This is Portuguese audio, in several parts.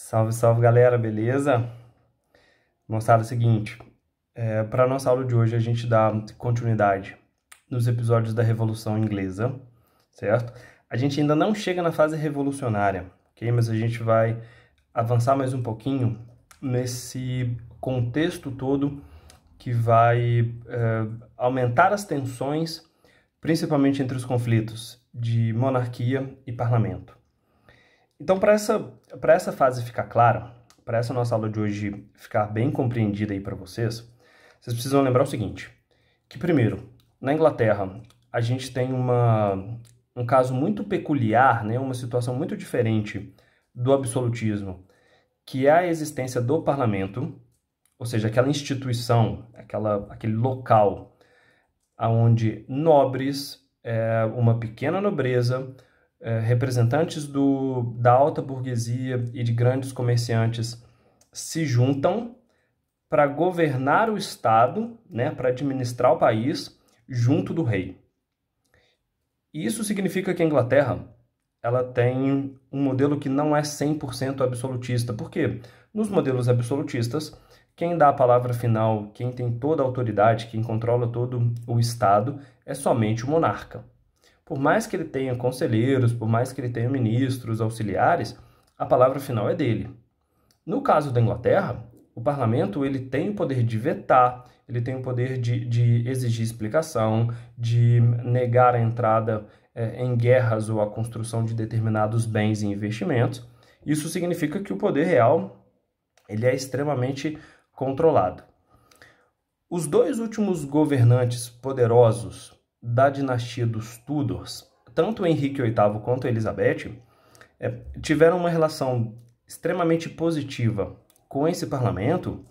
Salve, salve galera, beleza? Moçada, é o seguinte, para a nossa aula de hoje a gente dá continuidade nos episódios da Revolução Inglesa, certo? A gente ainda não chega na fase revolucionária, ok? Mas a gente vai avançar mais um pouquinho nesse contexto todo que vai aumentar as tensões, principalmente entre os conflitos de monarquia e parlamento. Então, para essa fase ficar clara, para essa nossa aula de hoje ficar bem compreendida aí para vocês precisam lembrar o seguinte, que primeiro, na Inglaterra, a gente tem um caso muito peculiar, né, uma situação muito diferente do absolutismo, que é a existência do parlamento, ou seja, aquela instituição, aquele local onde nobres, uma pequena nobreza, representantes da alta burguesia e de grandes comerciantes se juntam para governar o Estado, né, para administrar o país junto do rei. Isso significa que a Inglaterra ela tem um modelo que não é 100% absolutista. Por quê? Nos modelos absolutistas, quem dá a palavra final, quem tem toda a autoridade, quem controla todo o Estado, é somente o monarca. Por mais que ele tenha conselheiros, por mais que ele tenha ministros, auxiliares, a palavra final é dele. No caso da Inglaterra, o parlamento ele tem o poder de vetar, ele tem o poder de exigir explicação, de negar a entrada em guerras ou a construção de determinados bens e investimentos. Isso significa que o poder real ele é extremamente controlado. Os dois últimos governantes poderosos da dinastia dos Tudors, tanto Henrique VIII quanto Elizabeth, tiveram uma relação extremamente positiva com esse parlamento,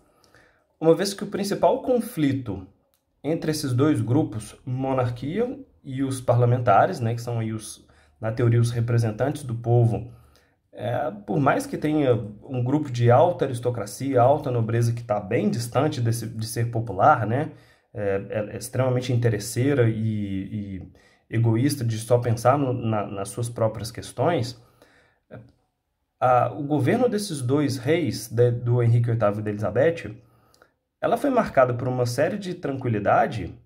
uma vez que o principal conflito entre esses dois grupos, monarquia e os parlamentares, né, que são aí na teoria os representantes do povo, por mais que tenha um grupo de alta aristocracia, alta nobreza que está bem distante de ser popular, né, é extremamente interesseira e egoísta de só pensar nas suas próprias questões, o governo desses dois reis, do Henrique VIII e da Elizabeth, ela foi marcada por uma série de tranquilidade,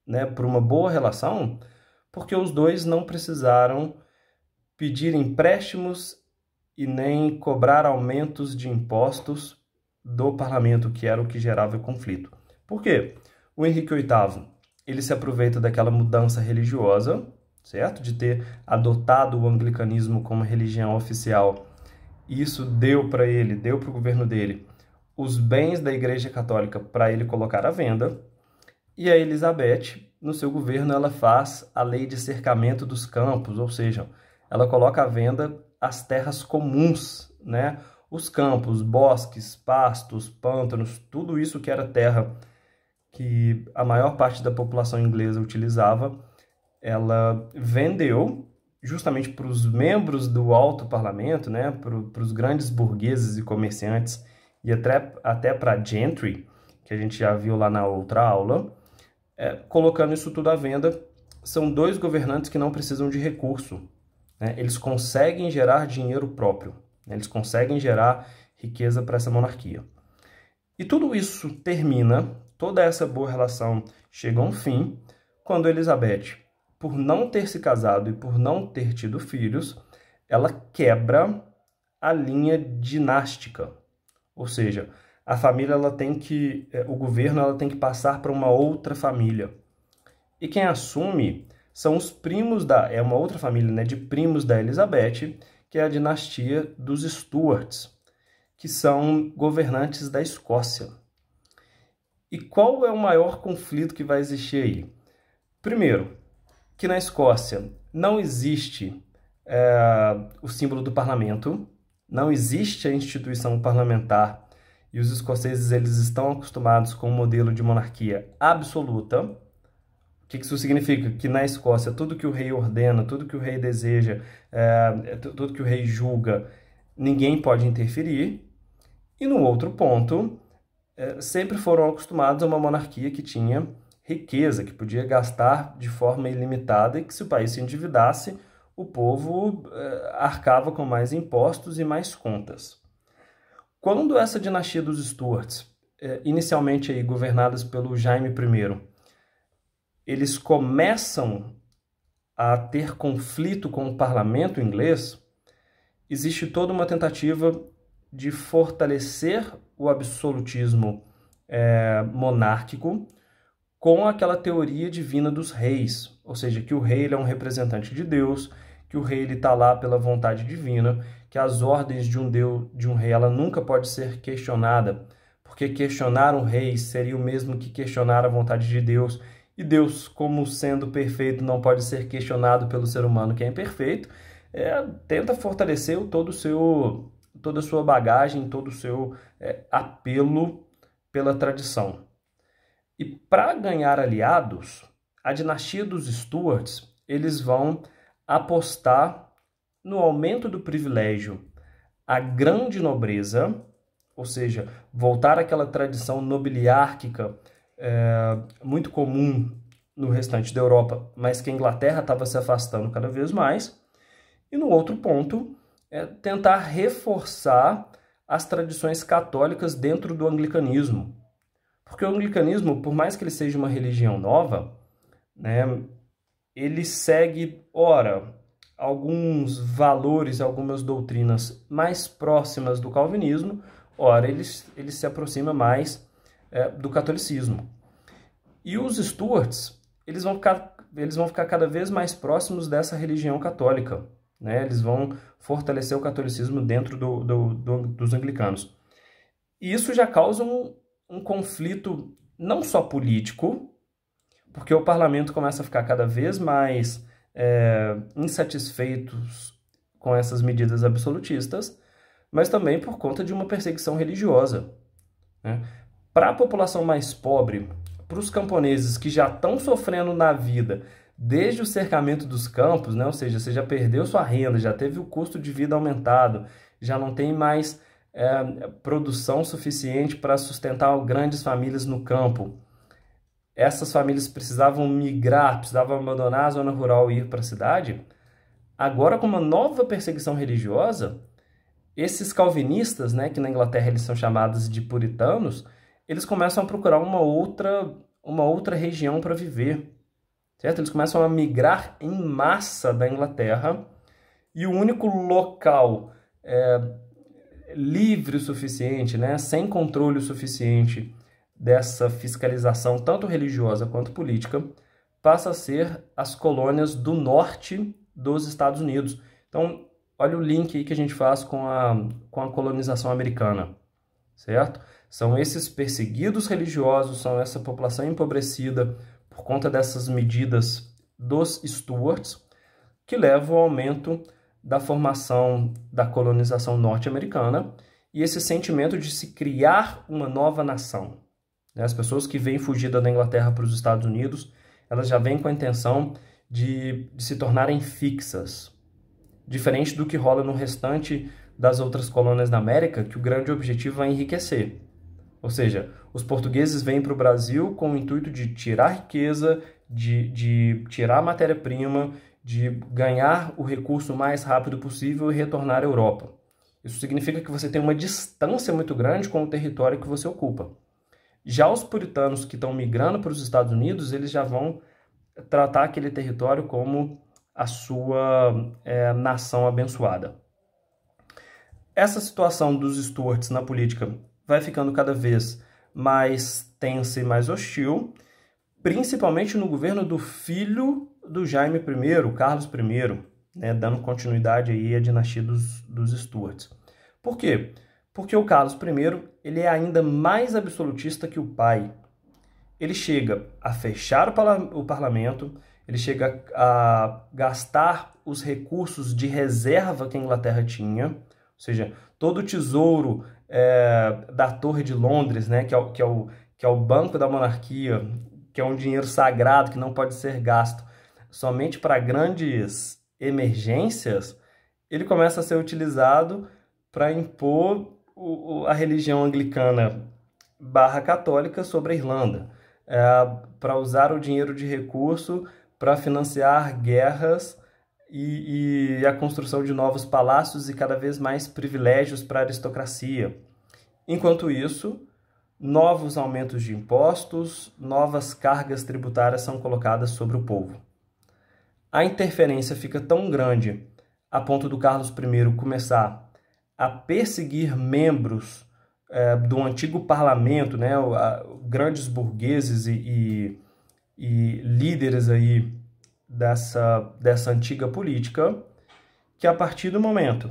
né, por uma boa relação, porque os dois não precisaram pedir empréstimos e nem cobrar aumentos de impostos do parlamento, que era o que gerava o conflito. Por quê? O Henrique VIII, ele se aproveita daquela mudança religiosa, certo? De ter adotado o anglicanismo como religião oficial. Isso deu para ele, deu para o governo dele, os bens da Igreja Católica para ele colocar à venda. E a Elizabeth, no seu governo, ela faz a lei de cercamento dos campos, ou seja, ela coloca à venda as terras comuns, né? Os campos, bosques, pastos, pântanos, tudo isso que era terra que a maior parte da população inglesa utilizava, ela vendeu justamente para os membros do alto parlamento, né? Para os grandes burgueses e comerciantes, e até para a gentry, que a gente já viu lá na outra aula, colocando isso tudo à venda. São dois governantes que não precisam de recurso, né? Eles conseguem gerar dinheiro próprio, né? Eles conseguem gerar riqueza para essa monarquia. E tudo isso termina, toda essa boa relação chega a um fim, quando Elizabeth, por não ter se casado e por não ter tido filhos, ela quebra a linha dinástica. Ou seja, a família o governo ela tem que passar para uma outra família. E quem assume são os primos é uma outra família, né, de primos da Elizabeth, que é a dinastia dos Stuarts, que são governantes da Escócia. E qual é o maior conflito que vai existir aí? Primeiro, que na Escócia não existe o símbolo do parlamento, não existe a instituição parlamentar, e os escoceses eles estão acostumados com um modelo de monarquia absoluta. O que isso significa? Que na Escócia tudo que o rei ordena, tudo que o rei deseja, tudo que o rei julga, ninguém pode interferir. E no outro ponto, sempre foram acostumados a uma monarquia que tinha riqueza, que podia gastar de forma ilimitada e que se o país se endividasse, o povo arcava com mais impostos e mais contas. Quando essa dinastia dos Stuarts, inicialmente aí governadas pelo Jaime I, eles começam a ter conflito com o parlamento inglês, existe toda uma tentativa de fortalecer o absolutismo monárquico com aquela teoria divina dos reis, ou seja, que o rei ele é um representante de Deus, que o rei está lá pela vontade divina, que as ordens de um rei ela nunca pode ser questionada, porque questionar um rei seria o mesmo que questionar a vontade de Deus, e Deus, como sendo perfeito, não pode ser questionado pelo ser humano que é imperfeito, tenta fortalecer toda a sua bagagem, todo o seu apelo pela tradição. E para ganhar aliados, a dinastia dos Stuarts, eles vão apostar no aumento do privilégio à grande nobreza, ou seja, voltar àquela tradição nobiliárquica muito comum no restante da Europa, mas que a Inglaterra estava se afastando cada vez mais. E no outro ponto, tentar reforçar as tradições católicas dentro do anglicanismo. Porque o anglicanismo, por mais que ele seja uma religião nova, né, ele segue, ora, alguns valores, algumas doutrinas mais próximas do calvinismo, ora, ele se aproxima mais do catolicismo. E os Stuarts, eles vão ficar cada vez mais próximos dessa religião católica, né? Eles vão fortalecer o catolicismo dentro dos anglicanos. E isso já causa um conflito não só político, porque o parlamento começa a ficar cada vez mais insatisfeitos com essas medidas absolutistas, mas também por conta de uma perseguição religiosa, né? Para a população mais pobre, para os camponeses que já estão sofrendo na vida desde o cercamento dos campos, né? Ou seja, você já perdeu sua renda, já teve o custo de vida aumentado, já não tem mais produção suficiente para sustentar grandes famílias no campo. Essas famílias precisavam migrar, precisavam abandonar a zona rural e ir para a cidade. Agora, com uma nova perseguição religiosa, esses calvinistas, né, que na Inglaterra eles são chamados de puritanos, eles começam a procurar uma outra região para viver, certo? Eles começam a migrar em massa da Inglaterra e o único local livre o suficiente, né, sem controle o suficiente dessa fiscalização, tanto religiosa quanto política, passa a ser as colônias do norte dos Estados Unidos. Então, olha o link aí que a gente faz com a colonização americana, certo? São esses perseguidos religiosos, são essa população empobrecida por conta dessas medidas dos Stuarts, que levam ao aumento da formação da colonização norte-americana e esse sentimento de se criar uma nova nação. As pessoas que vêm fugida da Inglaterra para os Estados Unidos, elas já vêm com a intenção de se tornarem fixas, diferente do que rola no restante das outras colônias da América, que o grande objetivo é enriquecer. Ou seja, os portugueses vêm para o Brasil com o intuito de tirar riqueza, de tirar a matéria-prima, de ganhar o recurso o mais rápido possível e retornar à Europa. Isso significa que você tem uma distância muito grande com o território que você ocupa. Já os puritanos que estão migrando para os Estados Unidos, eles já vão tratar aquele território como a sua nação abençoada. Essa situação dos Stuarts na política vai ficando cada vez mais tensa e mais hostil, principalmente no governo do filho do Jaime I, Carlos I, né, dando continuidade aí à dinastia dos Stuarts. Por quê? Porque o Carlos I ele é ainda mais absolutista que o pai. Ele chega a fechar o parlamento, ele chega a gastar os recursos de reserva que a Inglaterra tinha, ou seja, todo o tesouro da Torre de Londres, né, que é o banco da monarquia, que é um dinheiro sagrado que não pode ser gasto somente para grandes emergências, ele começa a ser utilizado para impor a religião anglicana / católica sobre a Irlanda, para usar o dinheiro de recurso para financiar guerras e a construção de novos palácios e cada vez mais privilégios para a aristocracia. Enquanto isso, novos aumentos de impostos, novas cargas tributárias são colocadas sobre o povo. A interferência fica tão grande a ponto do Carlos I começar a perseguir membros do antigo parlamento, né, grandes burgueses e líderes aí dessa antiga política, que a partir do momento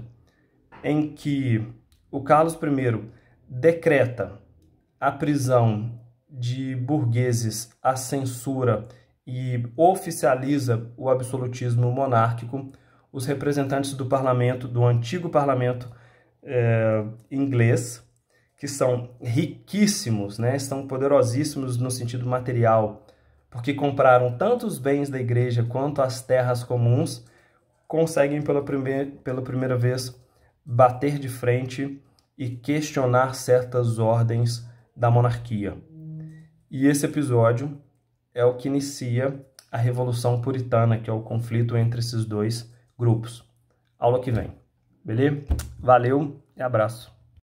em que o Carlos I decreta a prisão de burgueses, a censura e oficializa o absolutismo monárquico, os representantes do parlamento, do antigo parlamento inglês, que são riquíssimos, né, estão poderosíssimos no sentido material, porque compraram tanto os bens da igreja quanto as terras comuns, conseguem pela primeira vez bater de frente e questionar certas ordens da monarquia. E esse episódio é o que inicia a Revolução Puritana, que é o conflito entre esses dois grupos. Aula que vem. Beleza? Valeu e abraço.